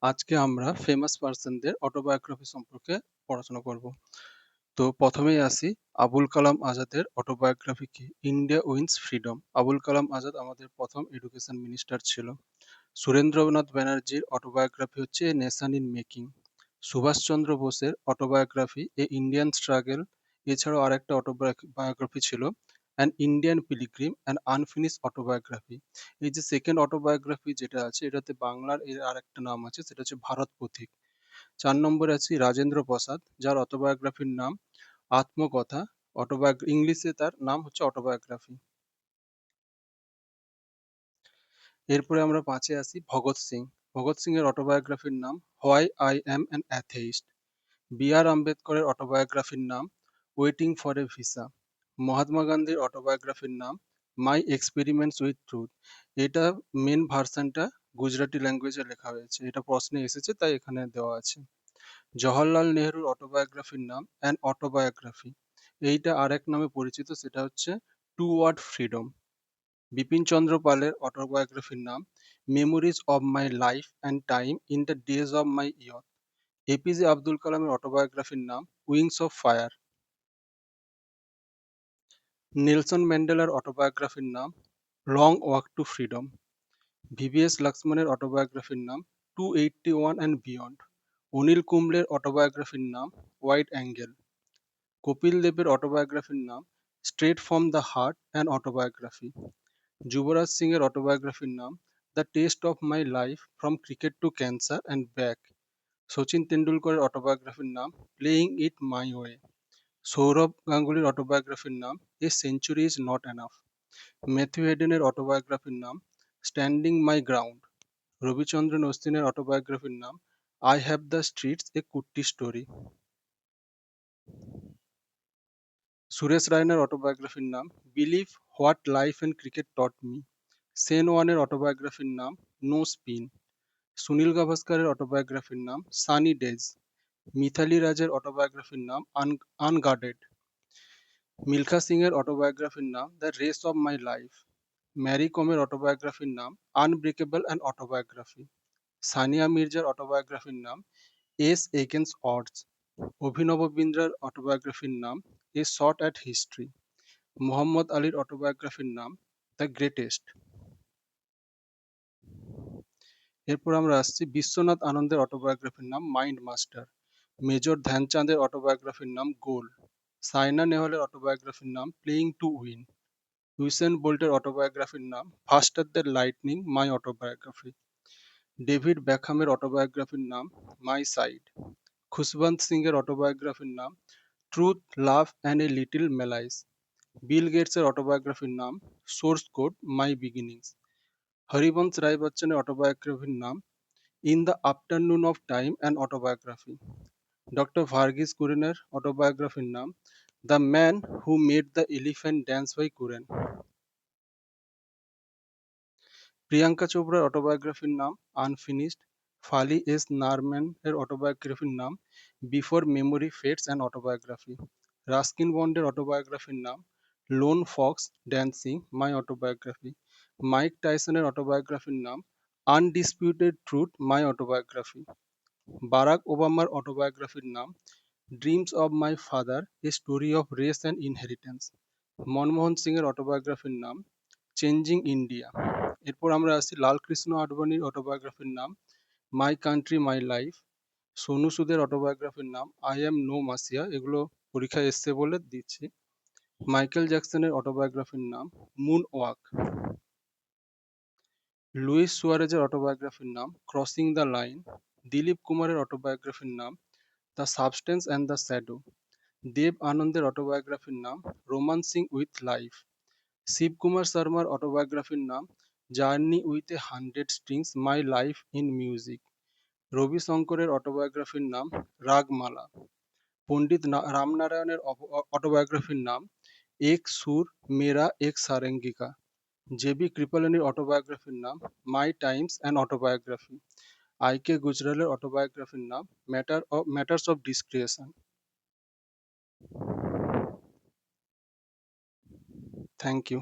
আজকে আমরা famous পার্সনদের autobiography সম্পর্কে পড়াশোনা করব। তো প্রথমেই আসি আবুল কালাম আজাদের অটোবায়োগ্রাফি কি। India wins freedom. Abul Kalam Azad আমাদের প্রথম এডুকেশন মিনিস্টার ছিল। সুরেন্দ্রনাথ ব্যানার্জির অটোবায়োগ্রাফি হচ্ছে a nation in making. Subhaschandra বোসের অটোবায়োগ্রাফি এ ইন্ডিয়ান স্ট্রাগল। এছাড়াও আরেকটা অটোবায়োগ্রাফি ছিল an Indian pilgrim and unfinished autobiography. এই যে সেকেন্ড অটোবায়োগ্রাফি যেটা আছে এটাতে বাংলার এর আরেকটা নাম আছে, সেটা হচ্ছে ভারত পথিক। 4 নম্বরে আছি রাজেন্দ্র প্রসাদ, যার অটোবায়োগ্রাফির নাম আত্মকথা। ইংলিশে তার নাম হচ্ছে অটোবায়োগ্রাফি। এরপরে আমরা 5-এ আসি ভগৎ সিং। ভগৎ সিং এর অটোবায়োগ্রাফির নাম why I am an atheist. B R আম্বেদকরের অটোবায়োগ্রাফির নাম waiting for a visa. Mahatma গান্ধীর অটোবায়োগ্রাফির নাম মাই এক্সপেরিমেন্টস উইথ ট্রুথ। এটা মেন ভার্সনটা গুজরাটি ল্যাঙ্গুয়েজে লেখা হয়েছে, এটা প্রশ্নে এসেছে তাই এখানে দেওয়া আছে। জওহরলাল নেহরুর অটোবায়োগ্রাফির নাম অ্যান অটোবায়োগ্রাফি। এইটা আরেক নামে পরিচিত, সেটা হচ্ছে টু ওয়ার্ড ফ্রিডম। বিপিন চন্দ্র পালের অটোবায়োগ্রাফির নাম memories of my life and time in the days of my youth. APJ Abdul কালামের অটোবায়োগ্রাফির নাম উইংস অফ ফায়ার। নেলসন ম্যান্ডেলার অটোবায়োগ্রাফির নাম long walk to freedom. VVS লক্সমানের অটোবায়োগ্রাফির নাম 281 অ্যান্ড বিয়ন্ড। অনিল কুম্বলের অটোবায়োগ্রাফির নাম হোয়াইট অ্যাঙ্গেল। কপিল দেবের অটোবায়োগ্রাফির নাম straight from the heart and autobiography. Yuvraj Singh এর অটোবায়োগ্রাফির নাম the test of my life from cricket to cancer and back. Sachin তেন্ডুলকরের অটোবায়োগ্রাফির নাম playing it my way. Sourav গাঙ্গুলির অটোবায়োগ্রাফির নাম a century is not enough. Matthew হেডেনের অটোবায়োগ্রাফির নাম স্ট্যান্ডিং মাই গ্রাউন্ড। রবিচন্দ্রন অশ্বিনের অটোবায়োগ্রাফির নাম I have the streets a kutti story. Suresh রায়নার অটোবায়োগ্রাফির নাম believe what life and cricket taught me. Shane ওয়ানের অটোবায়োগ্রাফির নাম নো স্পিন। সুনীল গাভাস্কারের অটোবায়োগ্রাফির নাম সানি ডেজ। মিথালি রাজের অটোবায়োগ্রাফির নাম আনগার্ডেড। মিলখা সিং এর অটোবায়োগ্রাফির নাম the race of my life. Mary কমের অটোবায়োগ্রাফির নাম আনব্রেকেবল অ্যান্ড অটোবায়োগ্রাফি। সানিয়া মির্জার অটোবায়োগ্রাফির নাম এস এগেন্স অডস। অভিনব বিন্দ্রার অটোবায়োগ্রাফির নাম এ শট অ্যাট হিস্ট্রি। মোহাম্মদ আলীর অটোবায়োগ্রাফির নাম দ্য গ্রেটেস্ট। এরপর আমরা আসছি বিশ্বনাথ আনন্দের অটোবায়োগ্রাফির নাম মাইন্ড মাস্টার। মেজর ধ্যানচাঁদের অটোবায়োগ্রাফির নাম গোল। সাইনা নেহওয়ালের অটোবায়োগ্রাফির নাম প্লেয়িং টু উইন। ইউসেন বোল্টের অটোবায়োগ্রাফির নাম faster than lightning my autobiography. David বেকহামের অটোবায়োগ্রাফির নাম মাই সাইড। খুশবন্ত সিং এর অটোবায়োগ্রাফির নাম truth love and a little malice. Bill গেটসের অটোবায়োগ্রাফির নাম source code my beginnings. Harivansh Rai বচ্চনের অটোবায়োগ্রাফির নাম in the afternoon of time and autobiography. Doctor Verghese কুরেনের অটোবায়োগ্রাফির নাম the man who made the elephant dance by Kurien. Priyanka চোপড়ার অটোবায়োগ্রাফির নাম আনফিনিশড। ফালি এস নারম্যান এর অটোবায়োগ্রাফির নাম before memory fades and autobiography. Ruskin বন্ডের অটোবায়োগ্রাফির নাম লোন ফক্স ড্যান্সিং মাই অটোবায়োগ্রাফি। মাইক টাইসনের অটোবায়োগ্রাফির নাম আনডিসপিউটেড ট্রুথ মাই অটোবায়োগ্রাফি। বারাক ওবামার অটোবায়োগ্রাফির নাম dreams of my father a story of race and inheritance. Manmohan Singh এর অটোবায়োগ্রাফির নাম চেঞ্জিং ইন্ডিয়া। এরপর আমরা আসি লালকৃষ্ণ আডবাণীর অটোবায়োগ্রাফির নাম my country my life. Sonu সুদের অটোবায়োগ্রাফির নাম আই অ্যাম নো মাসিয়া, এগুলো পরীক্ষায় এসছে বলে দিচ্ছি। মাইকেল জ্যাকসনের অটোবায়োগ্রাফির নাম মুন ওয়াক। লুইস সুয়ারেজের অটোবায়োগ্রাফির নাম ক্রসিং দ্য লাইন। দিলীপ কুমারের অটোবায়োগ্রাফির নাম the substance and the shadow. Dev আনন্দের অটোবায়োগ্রাফির নাম রোমান্সিং উইথ লাইফ। শিবকুমার শর্মার অটোবায়োগ্রাফির নাম journey with a hundred strings my life in music. Ravi শঙ্করের অটোবায়োগ্রাফির নাম রাগমালা। পণ্ডিত রামনারায়ণের অটোবায়োগ্রাফির নাম এক সুর মেরা এক সারেঙ্গিকা। জে বি কৃপলানির অটোবায়োগ্রাফির নাম my times and autobiography. I K গুজরালের অটোবায়োগ্রাফির নাম matters of discretion. Thank you.